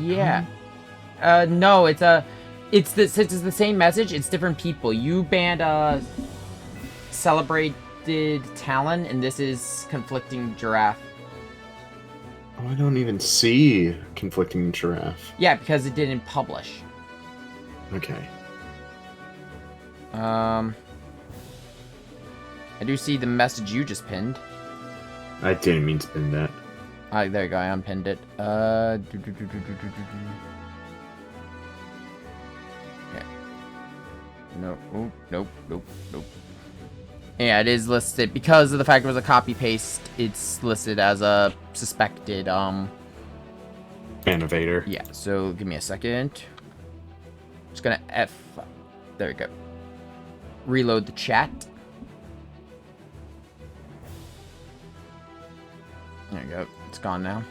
Yeah. No, it's the same message. It's different people. You banned celebrated Talon, and this is conflicting giraffe. Oh, I don't even see conflicting giraffe. Yeah, because it didn't publish. Okay. I do see the message you just pinned. I didn't mean to pin that. Alright, there you go. I unpinned it. Okay. No. Oh, nope. Yeah, it is listed because of the fact it was a copy paste. It's listed as a suspected. Innovator. Yeah. So give me a second. Just gonna F. There we go. Reload the chat. There you go. It's gone now.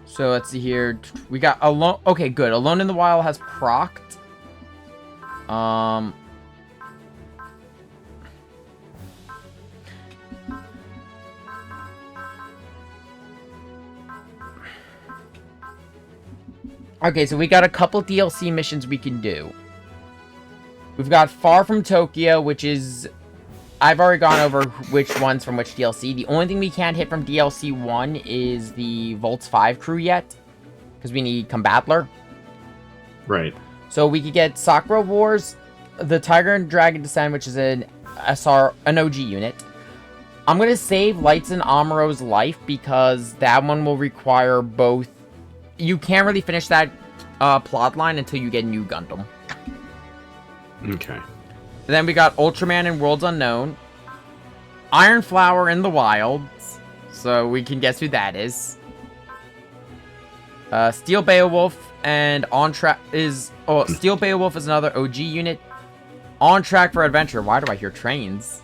So let's see here. We got Alone. Okay, good. Alone in the Wild has procced. Okay, so we got a couple DLC missions we can do. We've got Far From Tokyo, which is... I've already gone over which ones from which DLC. The only thing we can't hit from DLC 1 is the Volts 5 crew yet. Because we need Combattler. Right. So we could get Sakura Wars, the Tiger and Dragon Descent, which is an OG unit. I'm going to save Lights and Amuro's life because that one will require both. You can't really finish that plot line until you get New Gundam. Okay. Then we got Ultraman and Worlds Unknown. Iron Flower in the Wilds. So we can guess who that is. Steel Beowulf and On Track is... Oh, Steel Beowulf is another OG unit. On Track for Adventure. Why do I hear trains?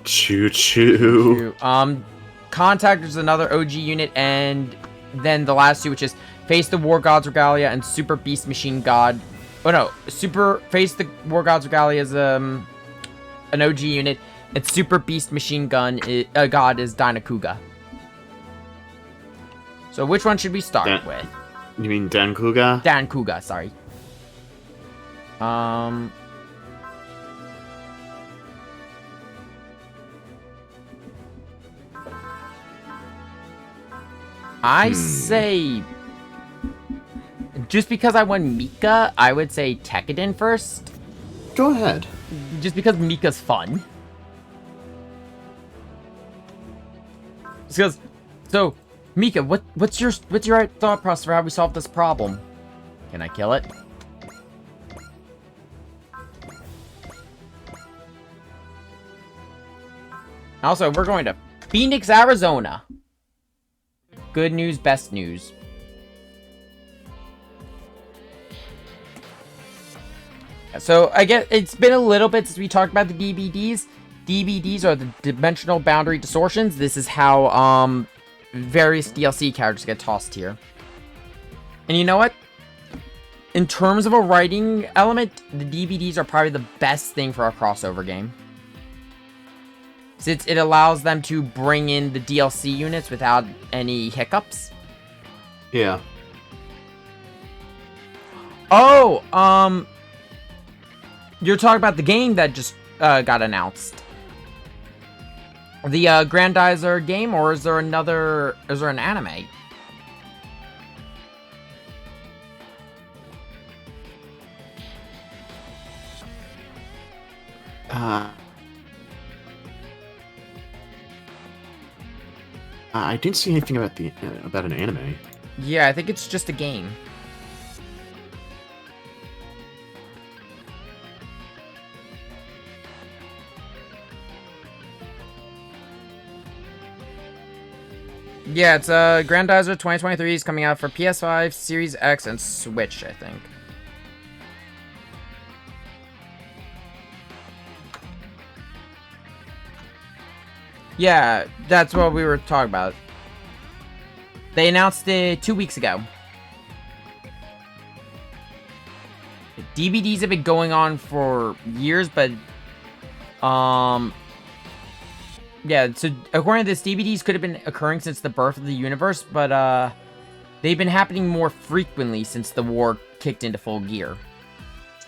Choo choo. Contact is another OG unit. And then the last two, which is Face the War Gods Regalia and Super Beast Machine God. Oh no, Face the War Gods Regalia is an OG unit. And Super Beast Machine God is Dynakuga. So which one should we start with? You mean Dankuga? Dankuga, sorry. I say... Just because I won Mika, I would say Tekkadan first. Go ahead. Just because Mika's fun. Because... So... Mika, what's your thought process for how we solve this problem? Can I kill it? Also, we're going to Phoenix, Arizona. Good news, best news. So, I guess it's been a little bit since we talked about the DBDs. DBDs are the Dimensional Boundary Distortions. This is how, various DLC characters get tossed here. And you know what? In terms of a writing element, the DVDs are probably the best thing for a crossover game. Since it allows them to bring in the DLC units without any hiccups. Yeah. Oh, you're talking about the game that just got announced. The Grandizer game, or is there an anime? I didn't see anything about an anime. Yeah, I think it's just a game. Yeah, it's Grandizer 2023 is coming out for PS5, Series X, and Switch, I think. Yeah, that's what we were talking about. They announced it 2 weeks ago. DVDs have been going on for years, but Yeah, so according to this, DBDs could have been occurring since the birth of the universe, but they've been happening more frequently since the war kicked into full gear.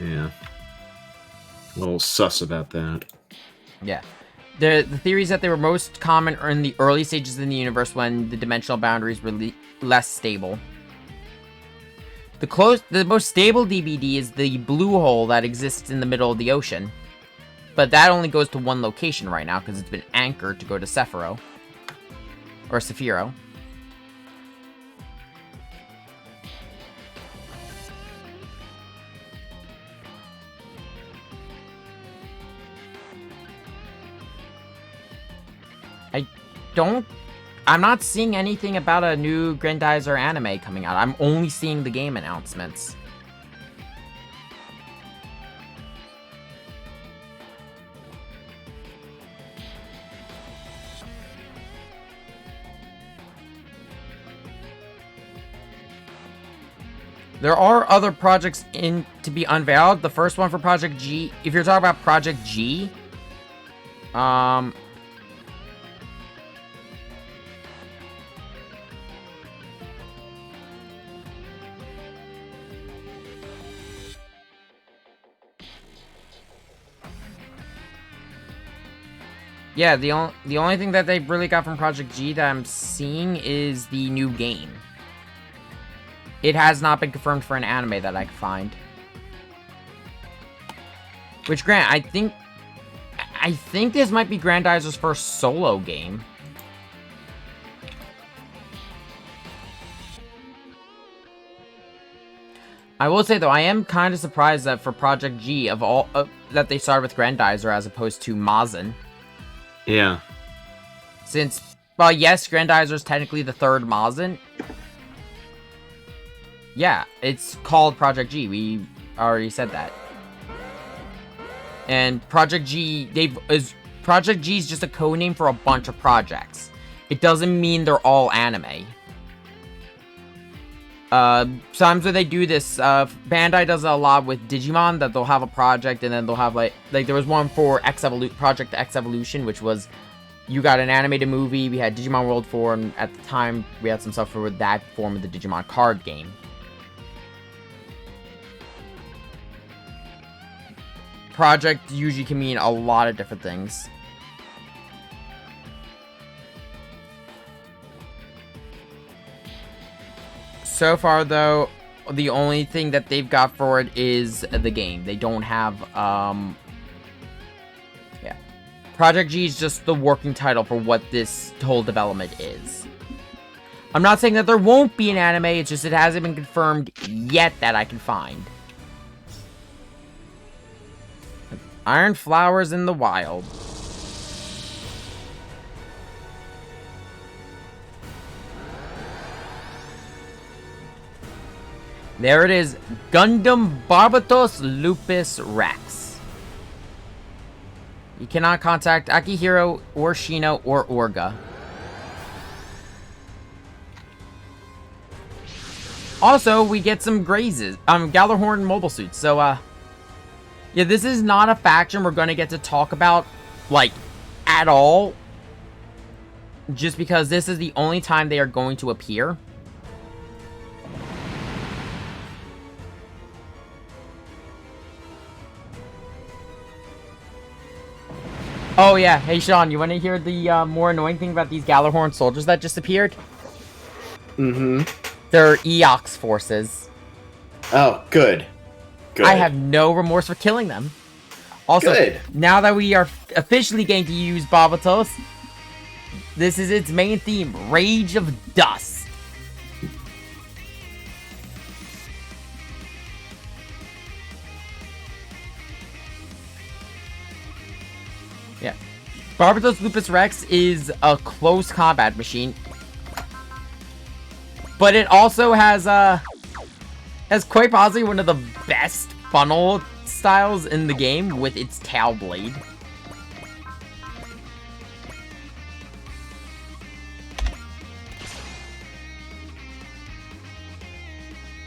Yeah. A little sus about that. Yeah. The theory is that they were most common in the early stages in the universe when the dimensional boundaries were less stable. The most stable DBD is the blue hole that exists in the middle of the ocean. But that only goes to one location right now because it's been anchored to go to Sephiro. Or Sephiro. I'm not seeing anything about a new Grandizer anime coming out. I'm only seeing the game announcements. There are other projects to be unveiled. The first one for Project G, if you're talking about Project G, yeah, the only thing that they've really got from Project G that I'm seeing is the new game. It has not been confirmed for an anime that I can find. Which, Grant, I think this might be Grandizer's first solo game. I will say, though, I am kind of surprised that for Project G, of all that they started with Grandizer as opposed to Mazen. Yeah. Since, well, yes, Grandizer is technically the third Mazen. Yeah, it's called Project G. We already said that. And Project G, Project G is just a codename for a bunch of projects. It doesn't mean they're all anime. Sometimes when they do this, Bandai does it a lot with Digimon, that they'll have a project and then they'll have like there was one for Project X Evolution, which was, you got an animated movie, we had Digimon World 4, and at the time we had some stuff for that form of the Digimon card game. Project usually can mean a lot of different things. So far, though, the only thing that they've got for it is the game. They don't have, yeah. Project G is just the working title for what this whole development is. I'm not saying that there won't be an anime, it's just it hasn't been confirmed yet that I can find. Iron flowers in the wild. There it is, Gundam Barbatos Lupus Rex. You cannot contact Akihiro or Shino or Orga. Also, we get some Grazes, Galahorn mobile suits. So, yeah, this is not a faction we're gonna get to talk about, like, at all. Just because this is the only time they are going to appear. Oh yeah, hey Sean, you want to hear the more annoying thing about these Galahorn soldiers that just appeared? Mm-hmm. They're Eox forces. Oh, good. Good. I have no remorse for killing them. Also, good. Now that we are officially getting to use Barbatos, this is its main theme, Rage of Dust. Yeah. Barbatos Lupus Rex is a close combat machine. But it also has quite possibly one of the best funnel styles in the game with its tail blade.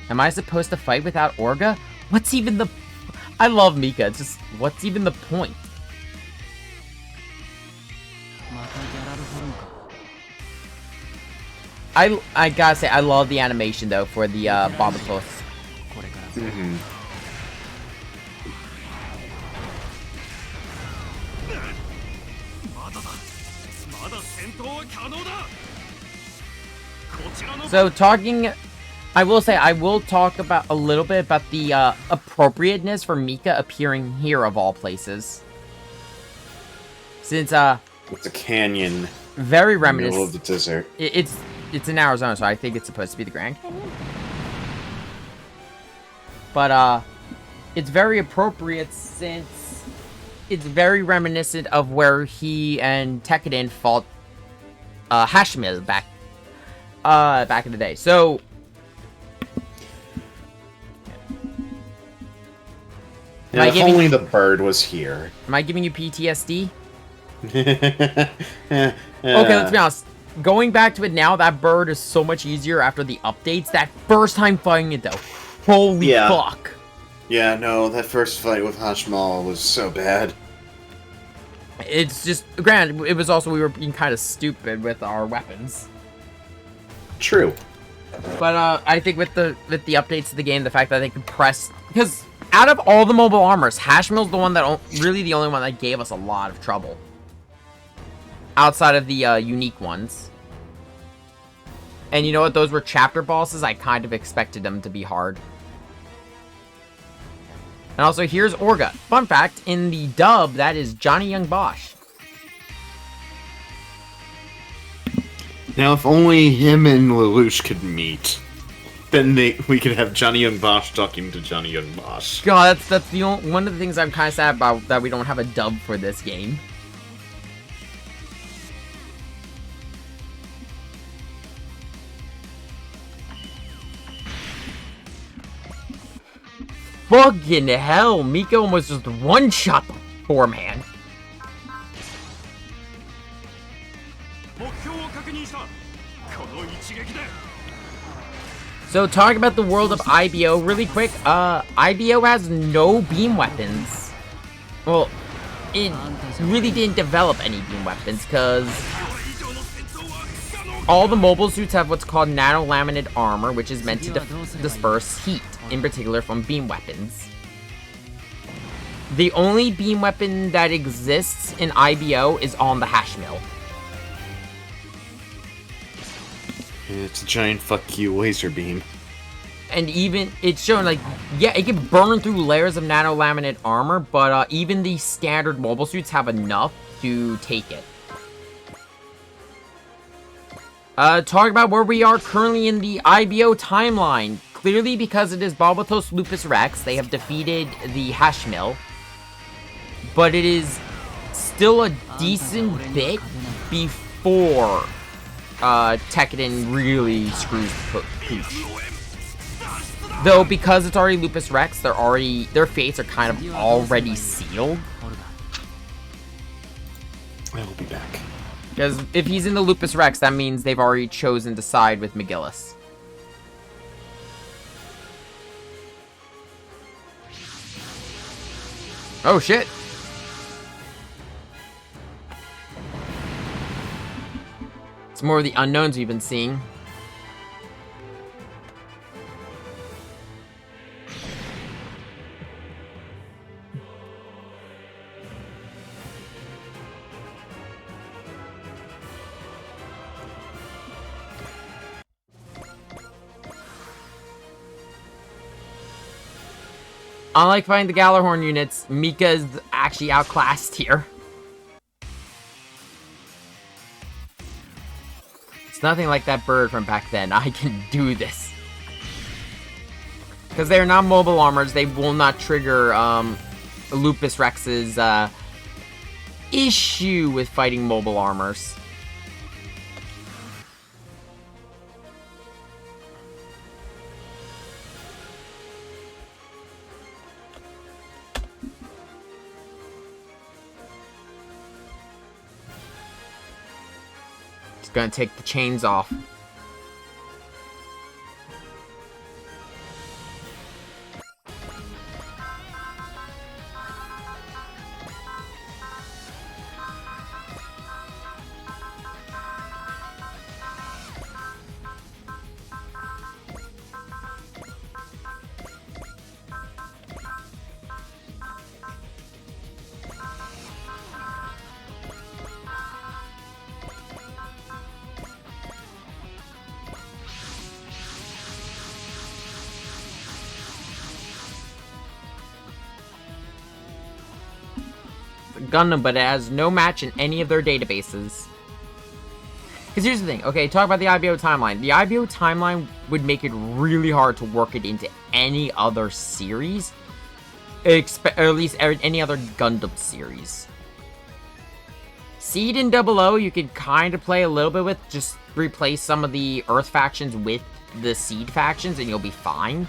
Am I supposed to fight without Orga? What's even the... I love Mika, it's just, what's even the point? I gotta say, I love the animation though for the Barbatos. Mm-hmm. So I will say, I will talk about a little bit about the appropriateness for Mika appearing here of all places. Since It's a canyon very in the middle of reminiscent. the desert. It's in Arizona, so I think it's supposed to be the Grand Canyon. But it's very appropriate since it's very reminiscent of where he and Tekkadan fought Hashmil back in the day. So Yeah, if only the bird was here. am I giving you PTSD? Yeah. Okay, let's be honest. Going back to it now, that bird is so much easier after the updates. That first time fighting it, though, holy fuck. Yeah, no, that first fight with Hashmal was so bad. It's just, granted, it was also, we were being kind of stupid with our weapons. True. But I think with the updates to the game, the fact that they could press, because out of all the mobile armors, Hashmil's the one that, really the only one that gave us a lot of trouble. Outside of the unique ones. And you know what? Those were chapter bosses. I kind of expected them to be hard. And also, here's Orga. Fun fact, in the dub, that is Johnny Young Bosch. Now, if only him and Lelouch could meet, then we could have Johnny Young Bosch talking to Johnny Young Bosch. God, that's the only, one of the things I'm kind of sad about, that we don't have a dub for this game. Fucking hell, Mika almost just one-shot the poor man. So, talking about the world of IBO really quick, IBO has no beam weapons. Well, it really didn't develop any beam weapons, because all the mobile suits have what's called nano-laminate armor, which is meant to disperse heat, in particular from beam weapons. The only beam weapon that exists in IBO is on the Hashmil. It's a giant fuck you laser beam. And even, it's shown, like, yeah, it can burn through layers of nano-laminate armor, but even the standard mobile suits have enough to take it. Talk about where we are currently in the IBO timeline. Clearly, because it is Barbatos Lupus Rex, they have defeated the Hashmil. But it is still a decent bit before Tekkadan really screws the pooch. Though, because it's already Lupus Rex, their fates are kind of already sealed. I will be back. Because if he's in the Lupus Rex, that means they've already chosen to side with McGillis. Oh, shit. It's more of the unknowns we've been seeing. Unlike fighting the Galahorn units, Mika is actually outclassed here. It's nothing like that bird from back then. I can do this. Because they're not mobile armors, they will not trigger Lupus Rex's issue with fighting mobile armors. Gonna take the chains off. Gundam, but it has no match in any of their databases. Because here's the thing, okay, talk about the IBO timeline. The IBO timeline would make it really hard to work it into any other series, or at least any other Gundam series. Seed and Double O, you could kind of play a little bit with, just replace some of the Earth factions with the Seed factions, and you'll be fine.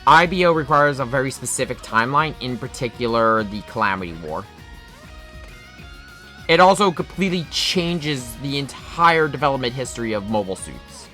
IBO requires a very specific timeline, in particular, the Calamity War. It also completely changes the entire development history of mobile suits.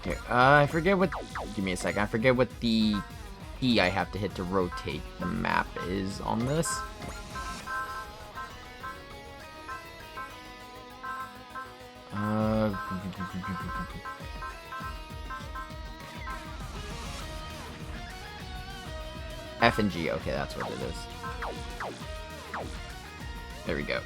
Okay, I forget what... Give me a second. I forget what the key I have to hit to rotate the map is on this. F and G. Okay, that's what it is. There we go.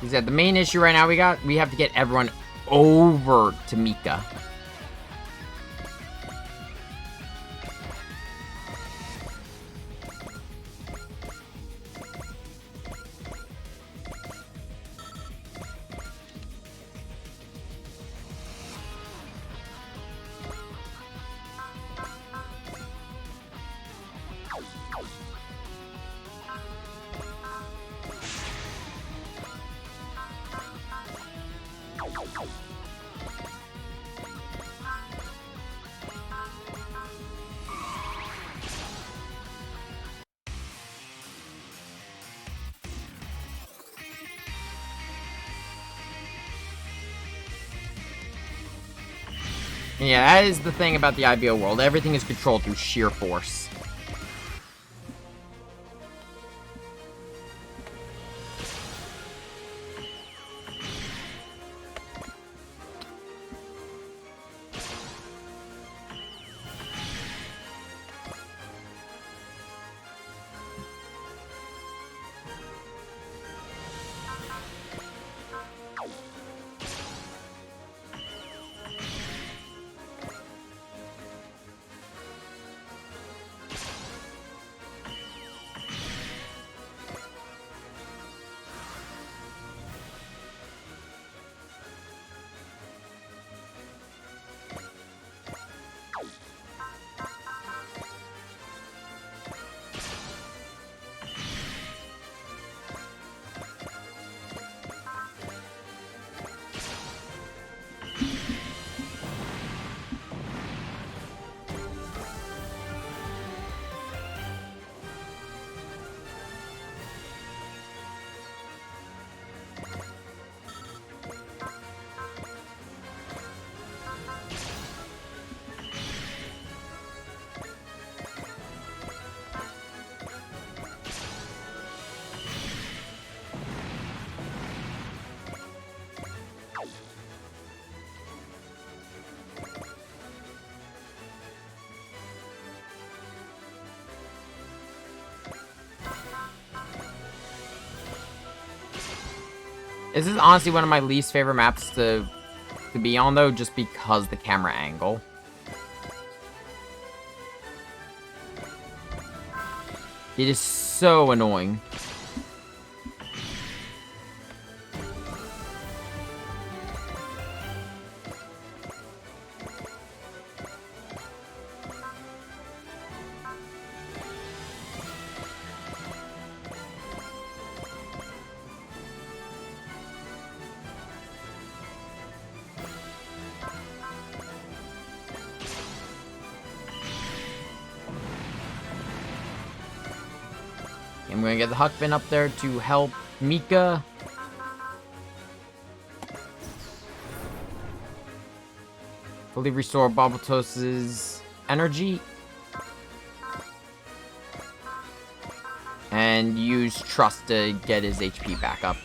He said the main issue right now we have to get everyone over to Mika. Yeah, that is the thing about the IBO world. Everything is controlled through sheer force. This is honestly one of my least favorite maps to be on, though, just because the camera angle. It is so annoying. I'm gonna get the Huck Finn up there to help Mika. Fully restore Barbatos's energy. And use Trust to get his HP back up.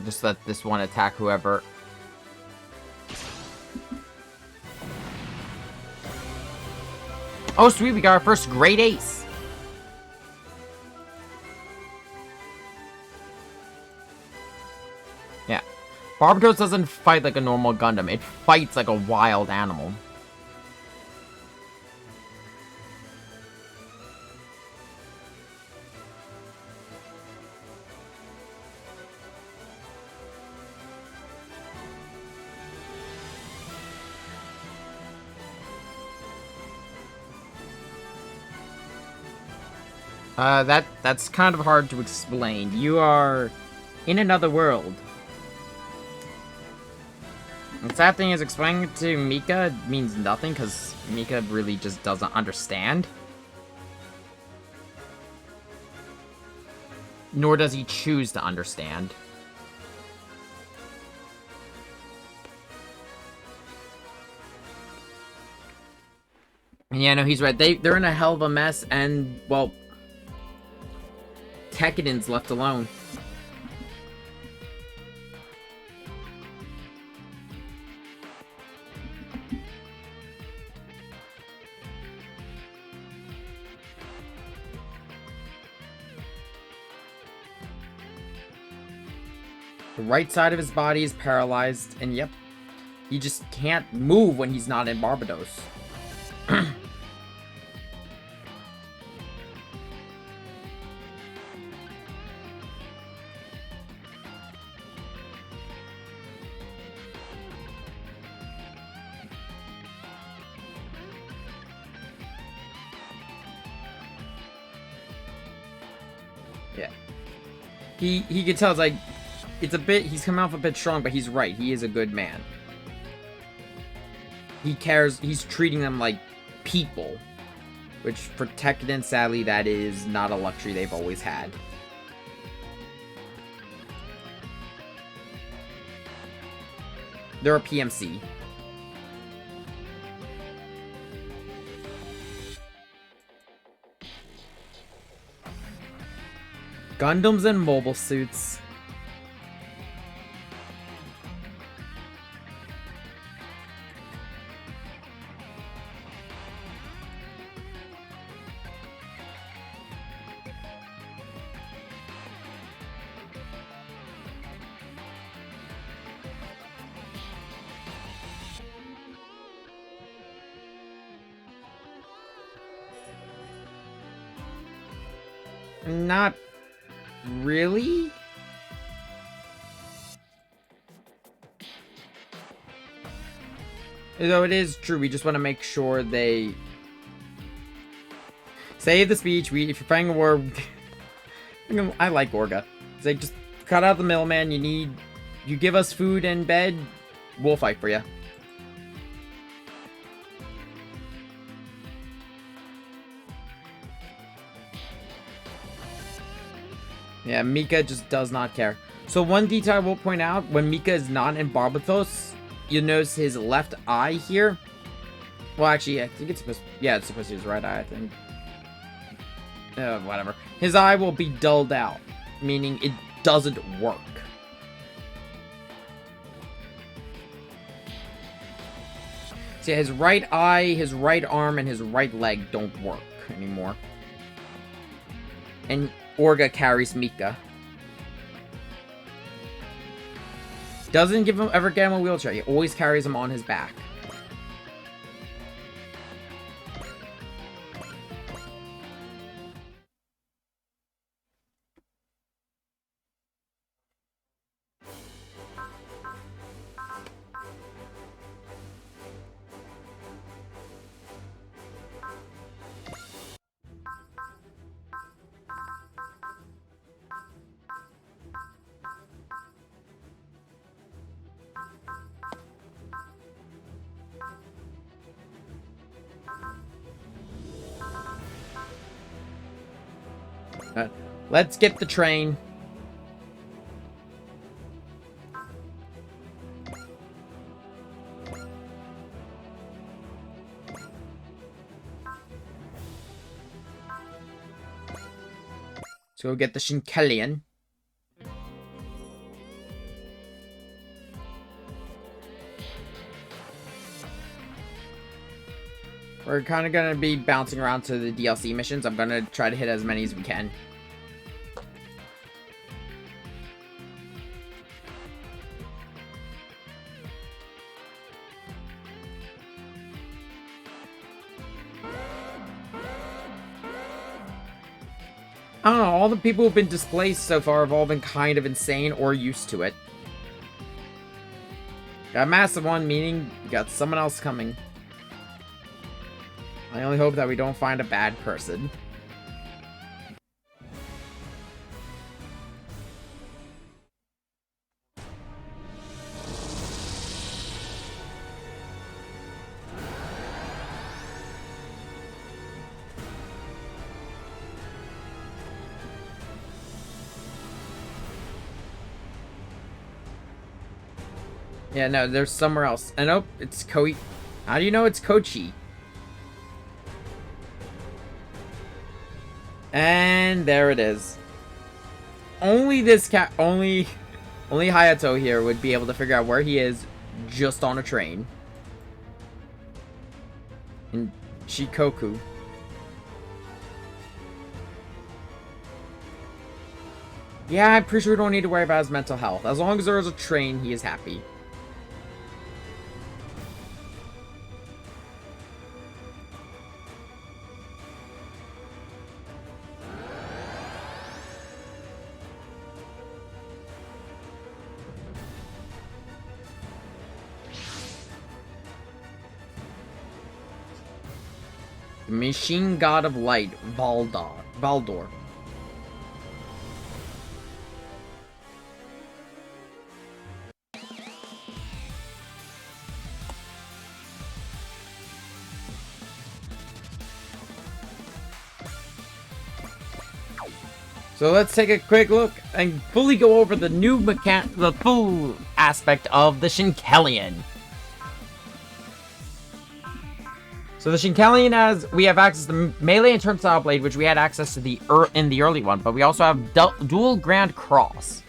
Just let this one attack whoever. Oh, sweet, we got our first great ace. Yeah. Barbatos doesn't fight like a normal Gundam. It fights like a wild animal. That's kind of hard to explain. You are in another world. The sad thing is, explaining it to Mika means nothing, because Mika really just doesn't understand. Nor does he choose to understand. Yeah, no, he's right. They're in a hell of a mess, and, well, Tekken's left alone. The right side of his body is paralyzed, and yep, he just can't move when he's not in Barbatos. Yeah. He can tell, it's like, it's a bit, he's come off a bit strong, but he's right. He is a good man. He cares, he's treating them like people. Which, for Tekken, sadly, that is not a luxury they've always had. They're a PMC. Gundams and mobile suits. Not really? Though it is true, we just want to make sure they save the speech. If you're fighting a war, I like Orga. It's like, just cut out the middleman. You give us food and bed, we'll fight for you. Yeah, Mika just does not care. So one detail I will point out, when Mika is not in Barbatos, you'll notice his left eye here. Well, actually, I think it's supposed, yeah, it's supposed to be his right eye, I think. Whatever. His eye will be dulled out, meaning it doesn't work. See, his right eye, his right arm, and his right leg don't work anymore. And Orga carries Mika. doesn't give him ever get him a wheelchair. He always carries him on his back. Let's get the train. Let's go get the Shinkelian. We're kind of going to be bouncing around to the DLC missions. I'm going to try to hit as many as we can. I don't know, all the people who've been displaced so far have all been kind of insane or used to it. Got a massive one, meaning you got someone else coming. I only hope that we don't find a bad person. Yeah, no, there's somewhere else. And nope, it's Koi. How do you know it's Kochi? And there it is. Only this cat, only Hayato here would be able to figure out where he is just on a train. In Shikoku. Yeah, I'm pretty sure we don't need to worry about his mental health. As long as there is a train, he is happy. The Machine God of Light, Valdor. So let's take a quick look and fully go over the new the full aspect of the Shinkelian. So the Shinkelian, we have access to melee and turnstile blade, which we had access to in the early one, but we also have dual Grand Cross.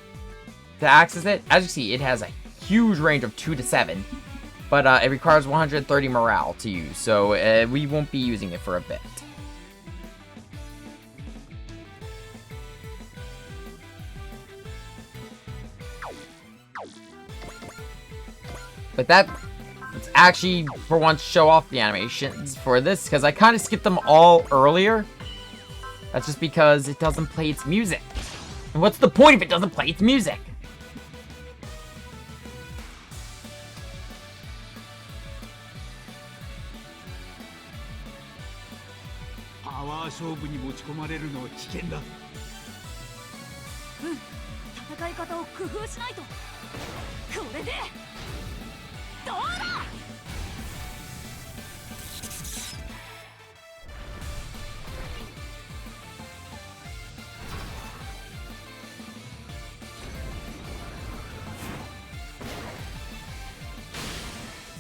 To access it, as you see, it has a huge range of 2 to 7, but it requires 130 morale to use, so we won't be using it for a bit. But let's actually, for once, show off the animations for this, because I kind of skipped them all earlier. That's just because it doesn't play its music. And what's the point if it doesn't play its music?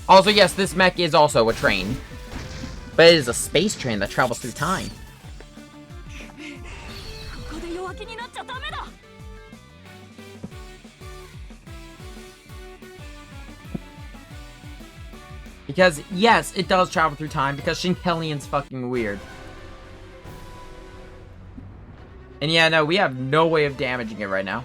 Also, yes, this mech is also a train. But it is a space train that travels through time. Because, yes, it does travel through time, because Shinkelian's fucking weird. And yeah, no, we have no way of damaging it right now.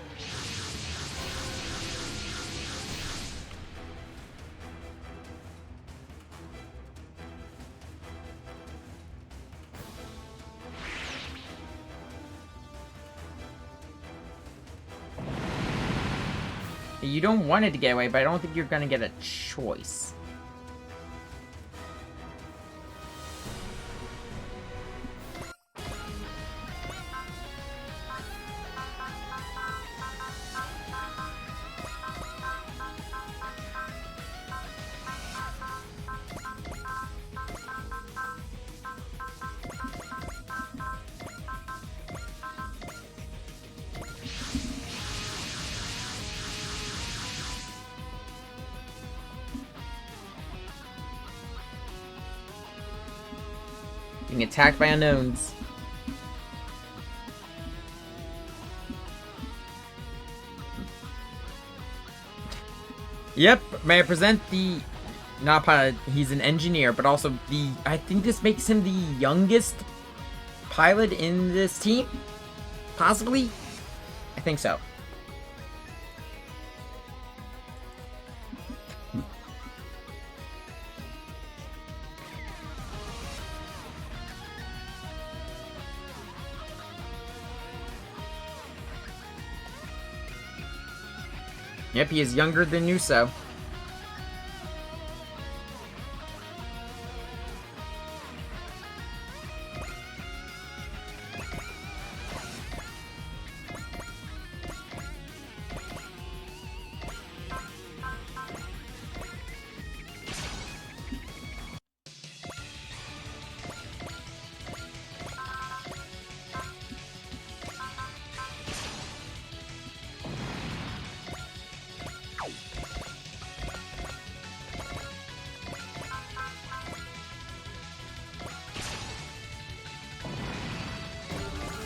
You don't want it to get away, but I don't think you're gonna get a choice. Being attacked by unknowns. Yep, may I present the... Not pilot, he's an engineer, but also the... I think this makes him the youngest pilot in this team? Possibly? I think so. Yep, he is younger than Nuso.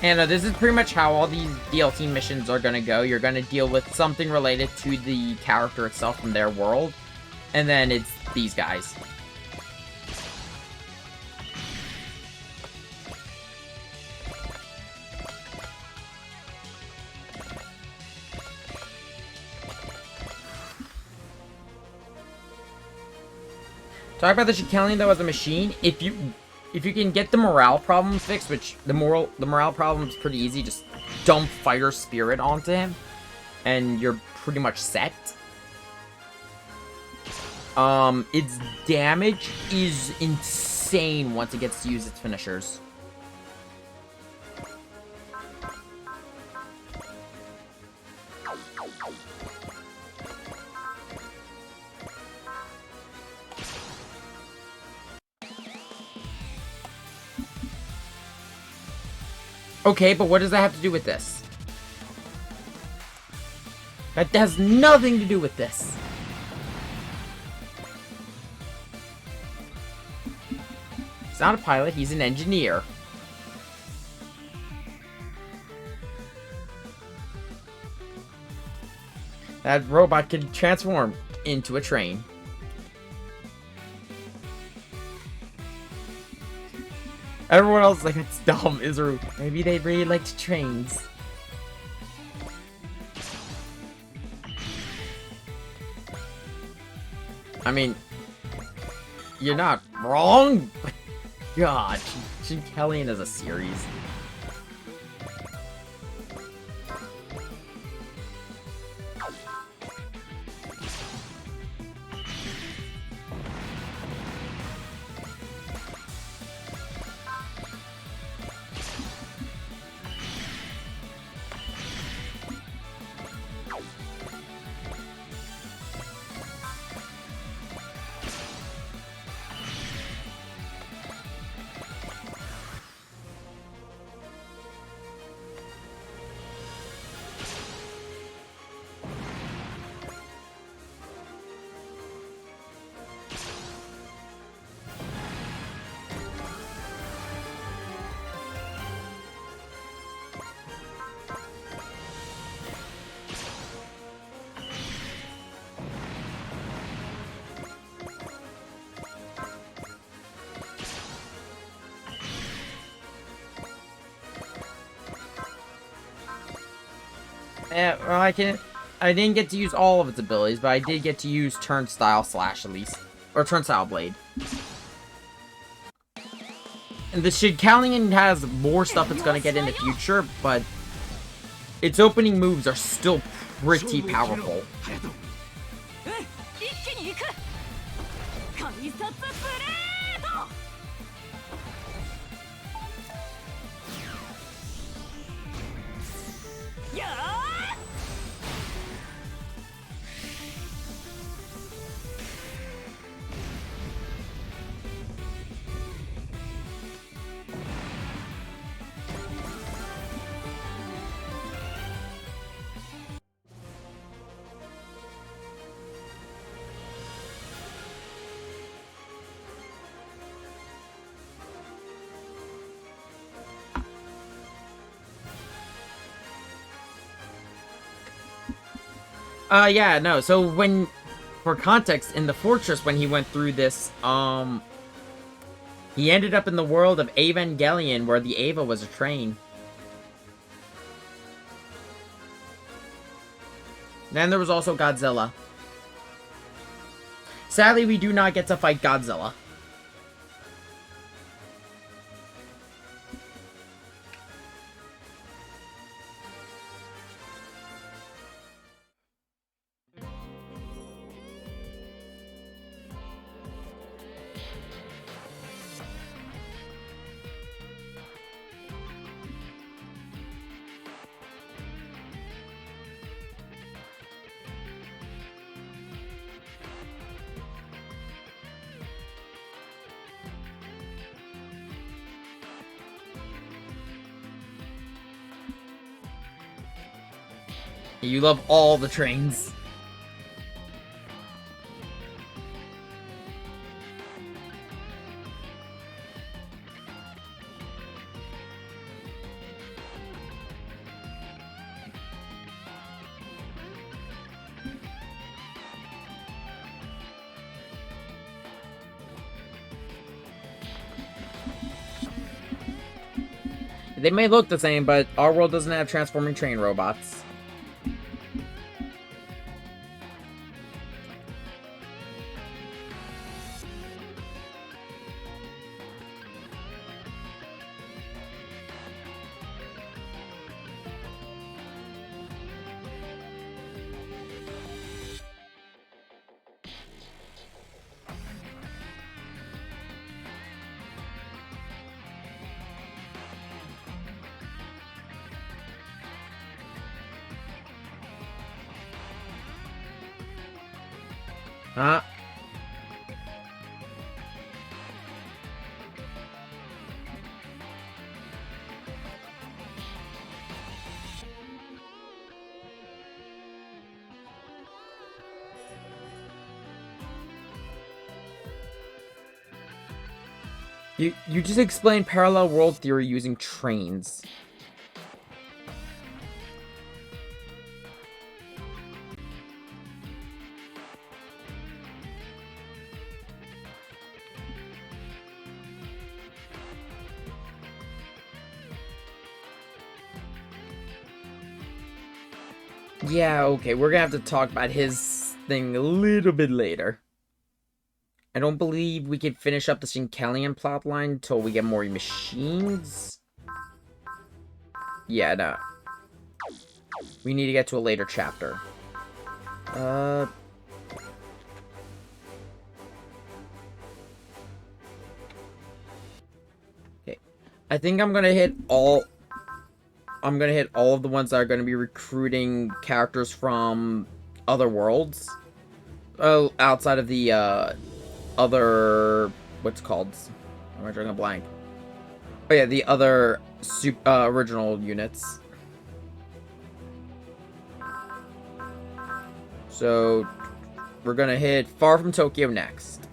And this is pretty much how all these DLC missions are gonna go. You're gonna deal with something related to the character itself from their world. And then it's these guys. Talk about the Shikelian though as a machine. If you can get the morale problem fixed, which the morale problem is pretty easy, just dump Fighter Spirit onto him, and you're pretty much set. Its damage is insane once it gets to use its finishers. Okay, but what does that have to do with this? That has nothing to do with this. He's not a pilot, he's an engineer. That robot can transform into a train. Everyone else is like, it's dumb, Isuru. Maybe they really liked trains. I mean, you're not wrong, but God, Shikelian is a series. Well, I didn't get to use all of its abilities, but I did get to use Turnstile Slash at least. Or Turnstile Blade. And the Shikelian has more stuff it's gonna get in the future, but its opening moves are still pretty powerful. 一気に行く改札ブレードやー Yeah, no. So for context, in the fortress when he went through this, he ended up in the world of Evangelion, where the Eva was a train. Then there was also Godzilla. Sadly, we do not get to fight Godzilla. You love all the trains. They may look the same, but our world doesn't have transforming train robots. Huh? You just explained parallel world theory using trains. Yeah, okay, we're gonna have to talk about his thing a little bit later. I don't believe we can finish up the Shinkelian plotline until we get more machines. Yeah, no. We need to get to a later chapter. Okay. I think I'm gonna hit all of the ones that are gonna be recruiting characters from other worlds. Oh, outside of the, other... What's it called? Am I drawing a blank? Oh yeah, the other original units. So, we're gonna hit Far From Tokyo next.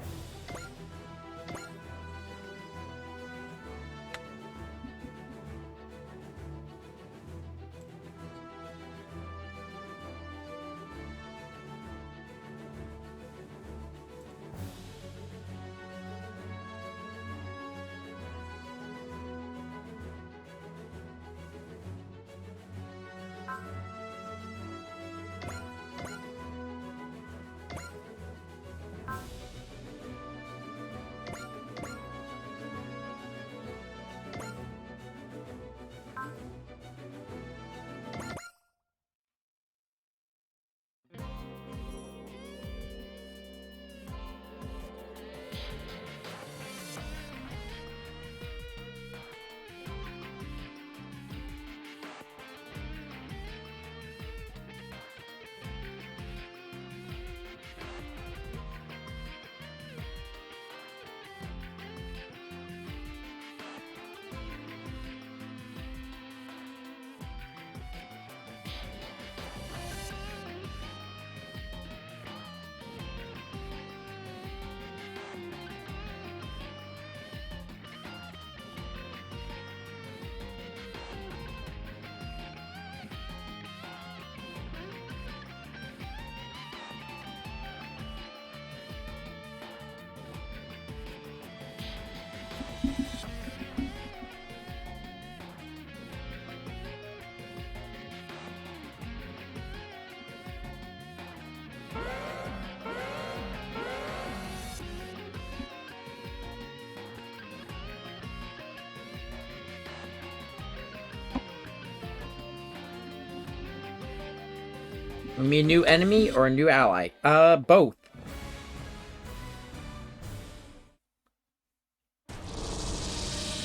Me a new enemy or a new ally? Both.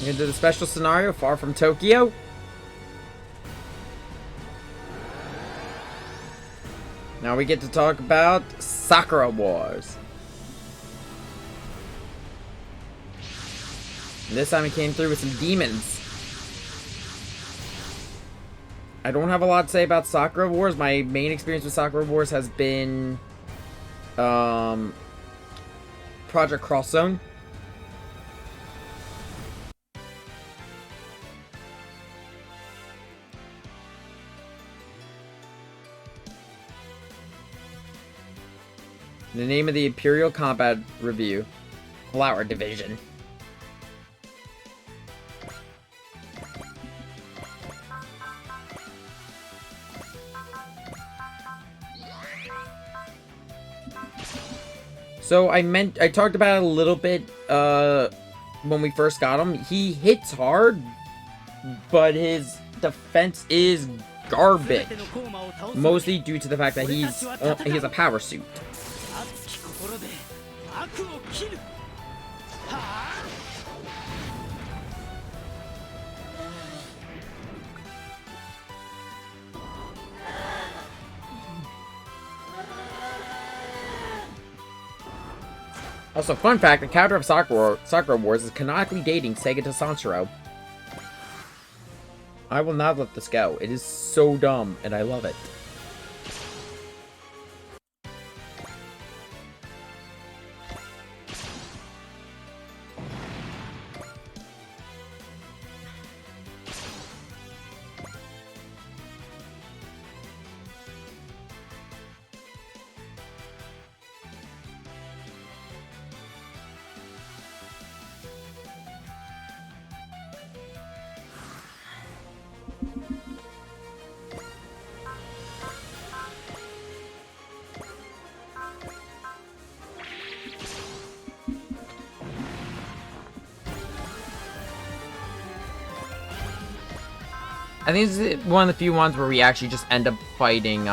Into the special scenario, Far From Tokyo. Now we get to talk about Sakura Wars. And this time it came through with some demons. I don't have a lot to say about Sakura Wars. My main experience with Sakura Wars has been Project Cross Zone. The name of the Imperial Combat Review. Flower Division. So I talked about it a little bit when we first got him. He hits hard, but his defense is garbage. Mostly due to the fact that he has a power suit. Also, fun fact, the character of Sakura Wars is canonically dating Seiga to Sanshiro. I will not let this go. It is so dumb, and I love it. I think this is one of the few ones where we actually just end up fighting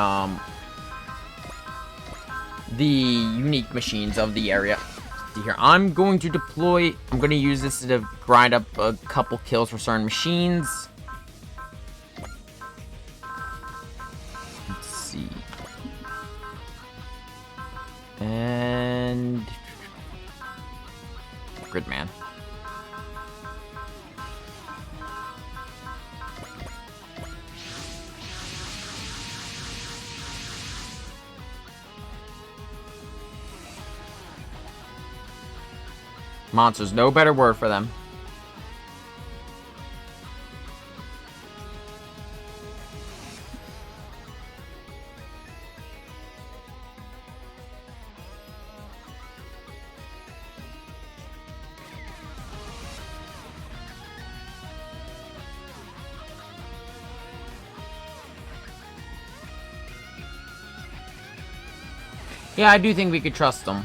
the unique machines of the area. See here, I'm going to use this to grind up a couple kills for certain machines. Let's see. And Gridman. Monsters, no better word for them. Yeah, I do think we could trust them.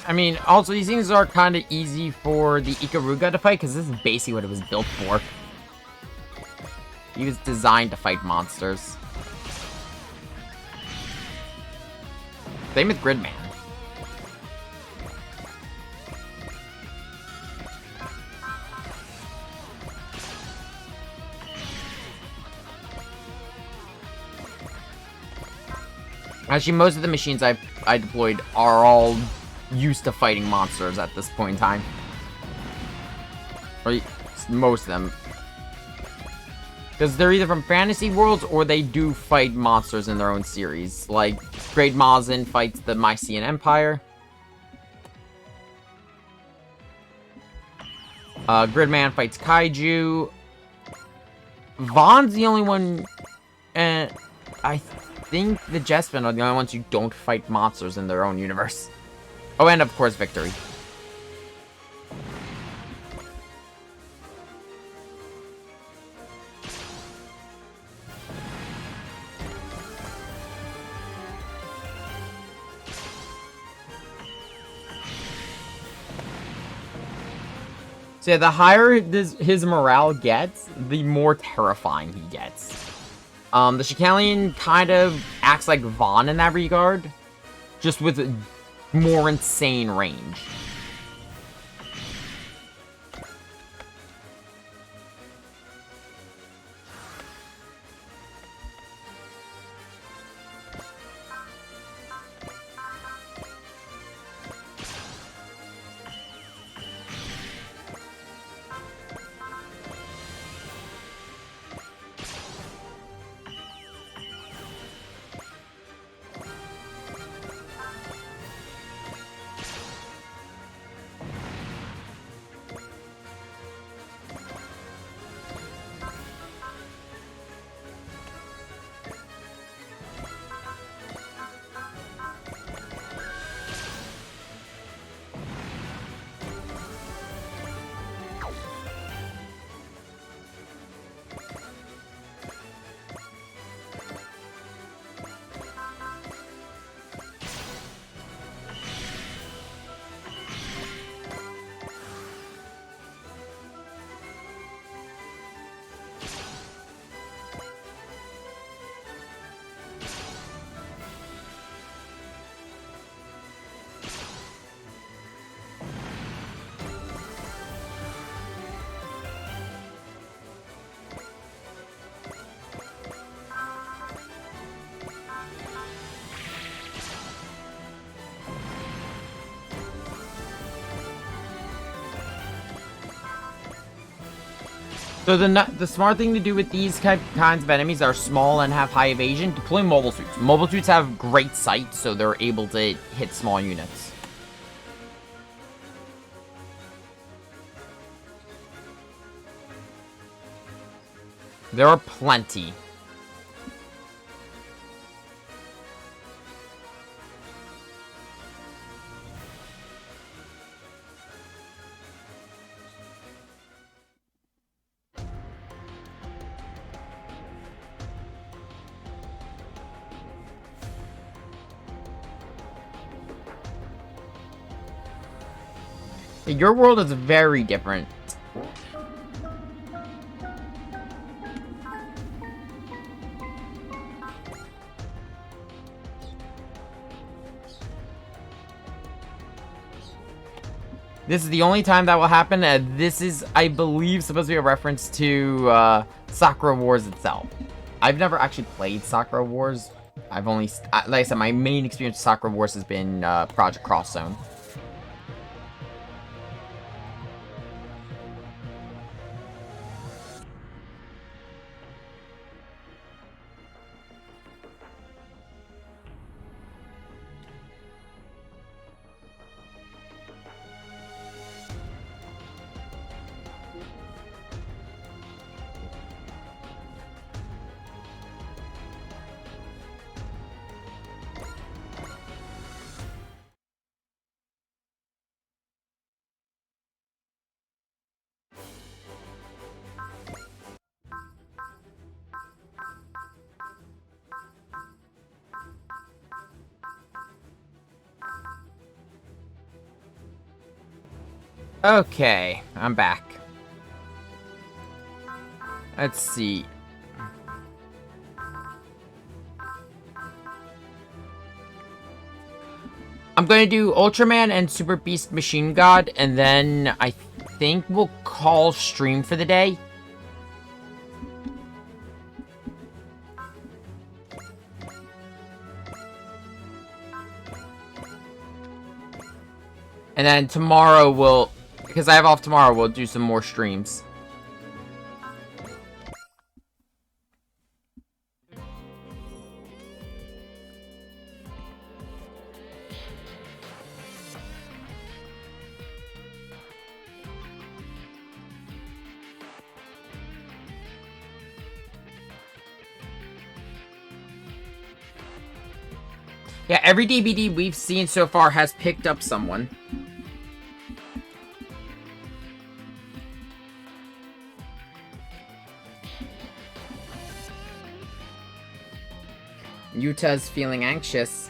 I mean, also, these things are kind of easy for the Ikaruga to fight, because this is basically what it was built for. He was designed to fight monsters. Same with Gridman. Actually, most of the machines I deployed are all used to fighting monsters at this point in time. Or most of them. Because they're either from fantasy worlds or they do fight monsters in their own series. Like, Great Mazin fights the Mycenaean Empire. Gridman fights Kaiju. Vaughn's the only one, and I think the Jespin are the only ones who don't fight monsters in their own universe. Oh, and of course, Victory. So yeah, the higher his morale gets, the more terrifying he gets. The Chicalian kind of acts like Vaughn in that regard, just with more insane range. So the smart thing to do with these kinds of enemies that are small and have high evasion, deploy mobile suits. Mobile suits have great sight, so they're able to hit small units. There are plenty. Your world is very different. This is the only time that will happen. This is, I believe, supposed to be a reference to Sakura Wars itself. I've never actually played Sakura Wars. I've only, like I said, my main experience with Sakura Wars has been Project Cross Zone. Okay, I'm back. Let's see. I'm going to do Ultraman and Super Beast Machine God, and then I think we'll call stream for the day. And then tomorrow we'll, because I have off tomorrow, we'll do some more streams. Yeah, every DVD we've seen so far has picked up someone. Yuta's feeling anxious.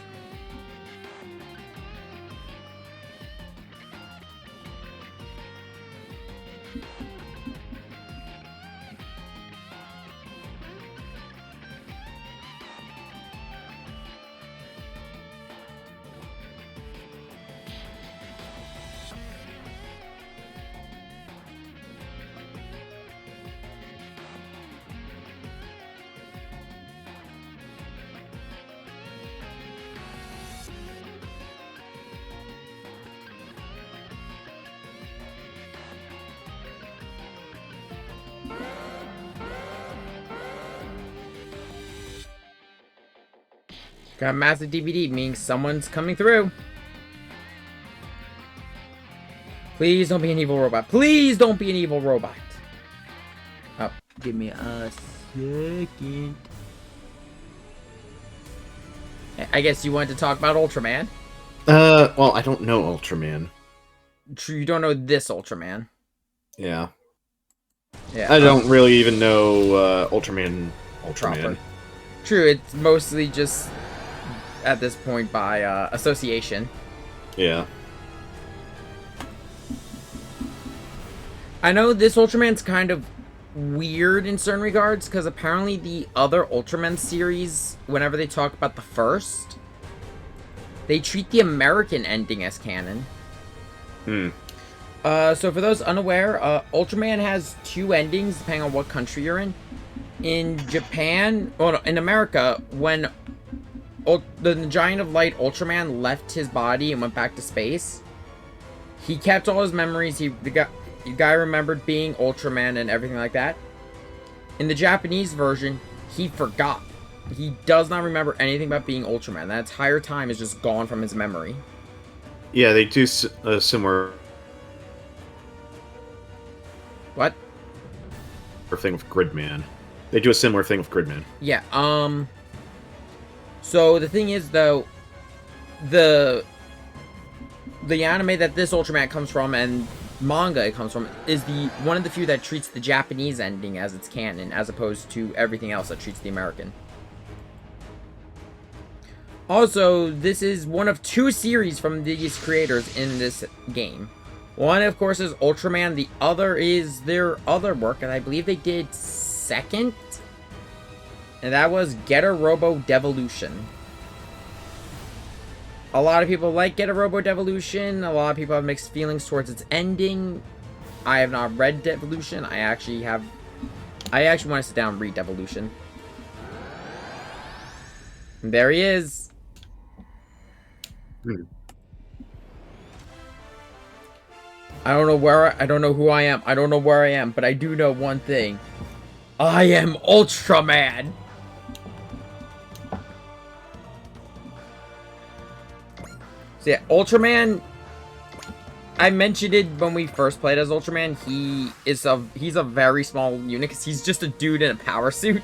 Got a massive DVD, meaning someone's coming through. Please don't be an evil robot. Please don't be an evil robot. Oh, give me a second. I guess you wanted to talk about Ultraman. Well, I don't know Ultraman. True, you don't know this Ultraman. Yeah. Yeah. I don't really even know, Ultraman. Proper. True, it's mostly just, at this point, by, association. Yeah. I know this Ultraman's kind of weird in certain regards, because apparently the other Ultraman series, whenever they talk about the first, they treat the American ending as canon. So for those unaware, Ultraman has two endings, depending on what country you're in. In Japan, well, no, in America, when the Giant of Light Ultraman left his body and went back to space, he kept all his memories. The guy remembered being Ultraman and everything like that. In the Japanese version, he forgot. He does not remember anything about being Ultraman. That entire time is just gone from his memory. Yeah, they do a similar What? thing with Gridman. They do a similar thing with Gridman. Yeah, so the thing is, though, the anime that this Ultraman comes from and manga it comes from is one of the few that treats the Japanese ending as its canon, as opposed to everything else that treats the American. Also, this is one of two series from these creators in this game. One, of course, is Ultraman. The other is their other work, and I believe they did second. And that was Getter Robo Devolution. A lot of people like Getter Robo Devolution. A lot of people have mixed feelings towards its ending. I have not read Devolution. I actually want to sit down and read Devolution. And there he is. I don't know who I am. I don't know where I am, but I do know one thing. I am Ultraman! So yeah, Ultraman, I mentioned it when we first played as Ultraman. He's a very small unit, because he's just a dude in a power suit.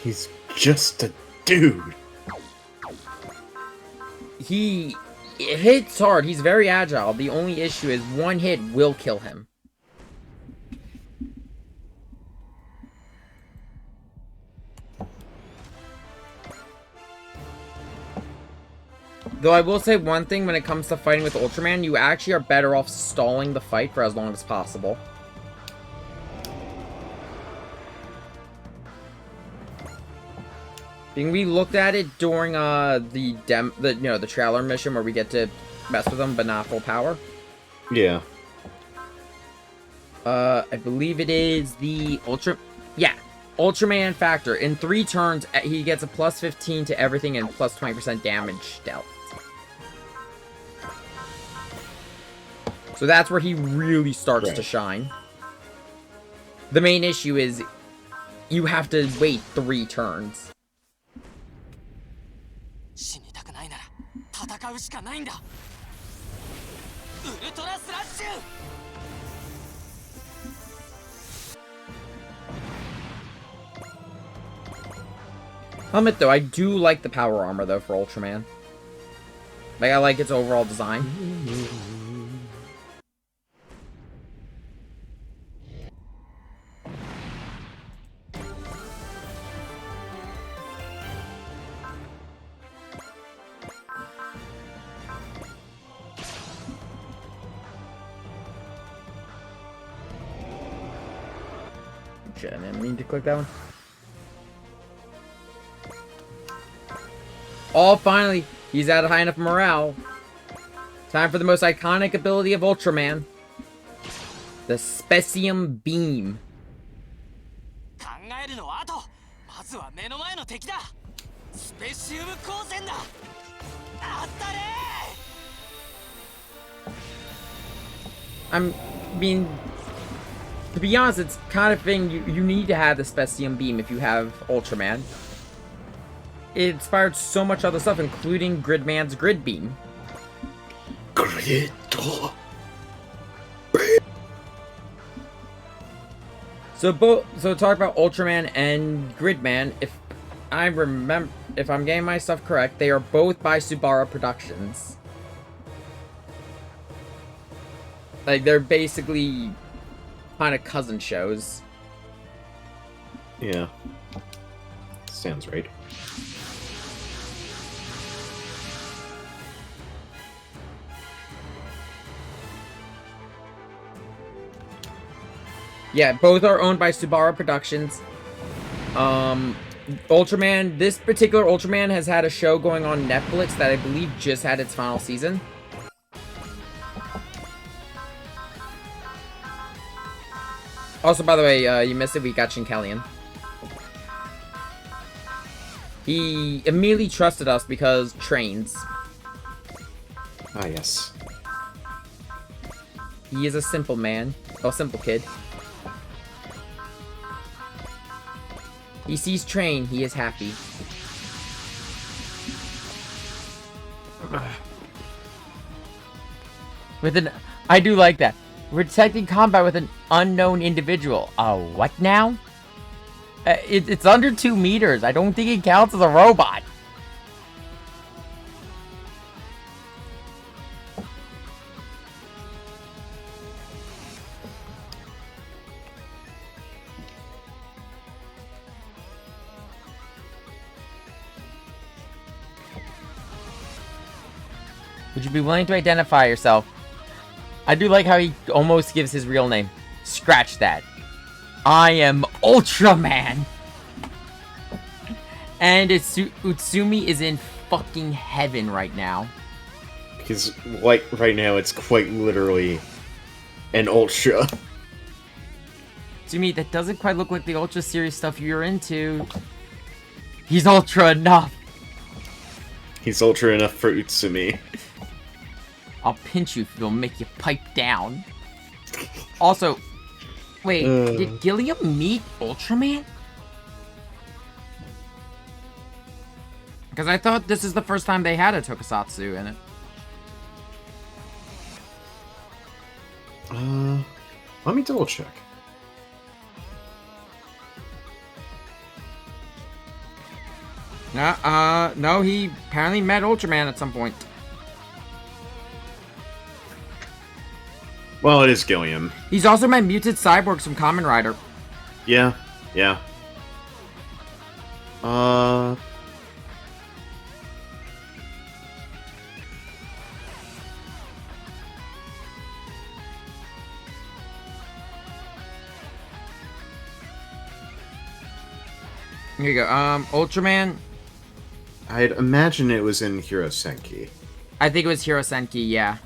He's just a dude. He hits hard. He's very agile. The only issue is one hit will kill him. Though I will say one thing, when it comes to fighting with Ultraman, you actually are better off stalling the fight for as long as possible. We looked at it during the trailer mission where we get to mess with them, but not full power. Yeah. I believe it is the Ultraman Factor. In 3 turns, he gets a plus 15 to everything and plus 20% damage dealt. So that's where he really starts to shine. The main issue is you have to wait 3 turns. I'll admit though, I do like the power armor though for Ultraman. Like I like its overall design. Shit, I didn't mean to click that one. Oh, finally! He's at a high enough morale. Time for the most iconic ability of Ultraman. The Specium Beam. 考えるのは後。まずは目の前の敵だ。スペシウム光線だ。あったれ。I mean, to be honest, it's kind of thing you need to have the Specium Beam if you have Ultraman. It inspired so much other stuff, including Gridman's Grid Beam. Grid. So talk about Ultraman and Gridman. If I'm getting my stuff correct, they are both by Subara Productions. Like they're basically kind of cousin shows. Yeah. Sounds right. Yeah, both are owned by Subara Productions. Ultraman, this particular Ultraman has had a show going on Netflix that I believe just had its final season. Also, by the way, you missed it, we got Shinkelian. He immediately trusted us because trains. Ah, yes. He is a simple man. Oh, simple kid. He sees train, he is happy. I do like that. We're detecting combat with an unknown individual. What now? It's under 2 meters. I don't think it counts as a robot. Would you be willing to identify yourself? I do like how he almost gives his real name. Scratch that. I am Ultraman! And Utsumi is in fucking heaven right now. Because, like, right now, it's quite literally an Ultra. Utsumi, that doesn't quite look like the Ultra series stuff you're into. He's Ultra enough. He's Ultra enough for Utsumi. I'll pinch you if it'll make you pipe down. Also, wait, did Gilliam meet Ultraman? Because I thought this is the first time they had a tokusatsu in it. Let me double check. No, he apparently met Ultraman at some point. Well, it is Gilliam. He's also met muted cyborgs from Kamen Rider. Yeah, yeah. Here you go. Ultraman. I'd imagine it was in Hirosenki. I think it was Hirosenki, yeah.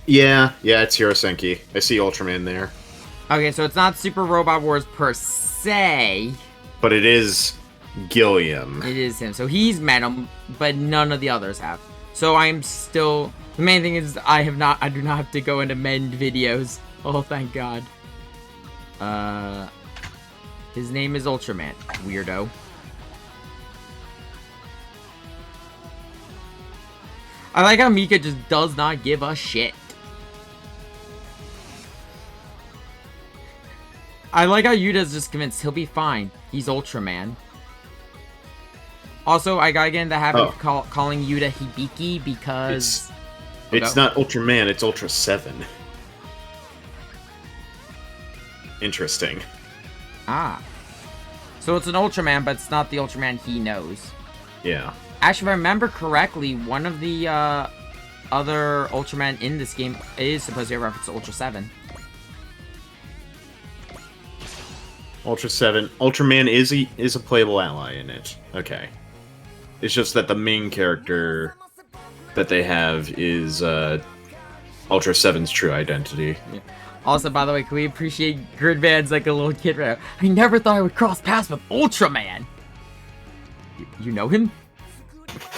Yeah, it's Hirosenki. I see Ultraman there. Okay, so it's not Super Robot Wars per se. But it is Gilliam. It is him. So he's met him, but none of the others have. So I'm still... The main thing is I do not have to go into mend videos. Oh, thank God. His name is Ultraman. Weirdo. I like how Mika just does not give a shit. I like how Yuda's just convinced he'll be fine. He's Ultraman. Also, I gotta get in the habit of calling Yuta Hibiki because... It's not Ultraman, it's Ultra 7. Interesting. Ah. So it's an Ultraman, but it's not the Ultraman he knows. Yeah. Actually, if I remember correctly, one of the other Ultraman in this game is supposed to be a reference to Ultra 7. Ultra 7. Ultraman is a playable ally in it. Okay. It's just that the main character that they have is Ultra 7's true identity. Yeah. Also, by the way, can we appreciate Gridman's like a little kid right now? I never thought I would cross paths with Ultraman! You know him?